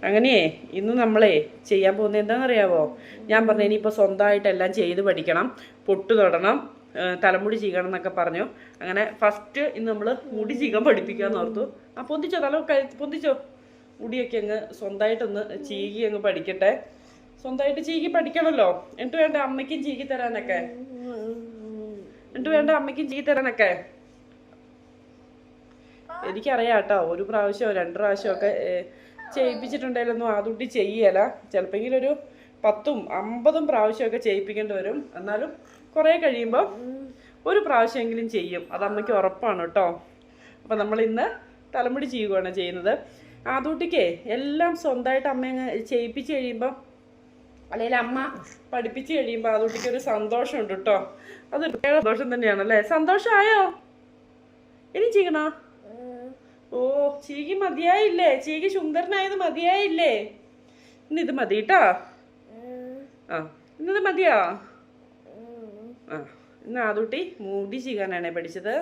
അങ്ങനെയേ ഇന്ന് നമ്മളെ ചെയ്യാൻ പോകുന്നത് എന്താണെന്നറിയാവോ? ഞാൻ പറഞ്ഞു ഇനിയിപ്പോൾ സ്വന്തമായിട്ടെല്ലാം ചെയ്ത് പഠിക്കണം, പൊട്ട് തൊടണം, തലമുടി ചീകണം എന്നൊക്കെ പറഞ്ഞു. അങ്ങനെ ഫസ്റ്റ് ഇന്ന് നമ്മൾ മുടി ചീകാൻ പഠിപ്പിക്കാമെന്ന് ഓർത്തു. പൊന്തിച്ചോ, പൊന്തിച്ചോ. മുടിയൊക്കെ അങ്ങ് സ്വന്തമായിട്ടൊന്ന് ചീകി അങ്ങ് പഠിക്കട്ടെ. സ്വന്തമായിട്ട് ചീകി പഠിക്കണമല്ലോ. എന്നിട്ട് വേണ്ട അമ്മയ്ക്കും ചീകി തരാനൊക്കെ. എനിക്കറിയാം കേട്ടോ, ഒരു പ്രാവശ്യമോ 2 പ്രാവശ്യമൊക്കെ ചെയ്യിപ്പിച്ചിട്ടുണ്ടെങ്കിലൊന്നും അതുട്ടി ചെയ്യല. ചിലപ്പോൾ ഒരു 10ഉം 50ഉം പ്രാവശ്യമൊക്കെ ചെയ്യിപ്പിക്കേണ്ടി വരും. എന്നാലും കുറേ കഴിയുമ്പോൾ ഒരു പ്രാവശ്യമെങ്കിലും ചെയ്യും. അത് അമ്മയ്ക്ക് ഉറപ്പാണ് കേട്ടോ. അപ്പം നമ്മളിന്ന് തലമുടി ചെയ്യുകയാണ് ചെയ്യുന്നത്. ആദൂട്ടിക്ക് എല്ലാം സ്വന്തമായിട്ട് അമ്മ ചെയ്യിപ്പിച്ച് കഴിയുമ്പോൾ, അല്ലെങ്കിൽ അമ്മ പഠിപ്പിച്ച് കഴിയുമ്പോൾ ആദൂട്ടിക്ക് ഒരു സന്തോഷമുണ്ട് കേട്ടോ. അതൊരു പ്രത്യേക സന്തോഷം തന്നെയാണല്ലേ. സന്തോഷമായോ? ഇനി ചെയ്യണോ? ഓ, ചീകി മതിയായില്ലേ? ചീകി സുന്ദരനായത് മതിയായില്ലേ? ഇന്നിത് മതി കേട്ടോ. ആ, ഇന്നത് മതിയോ? ആ, ഇന്ന് ആദൂട്ടി മുടി ചീകാനാണേ പഠിച്ചത്.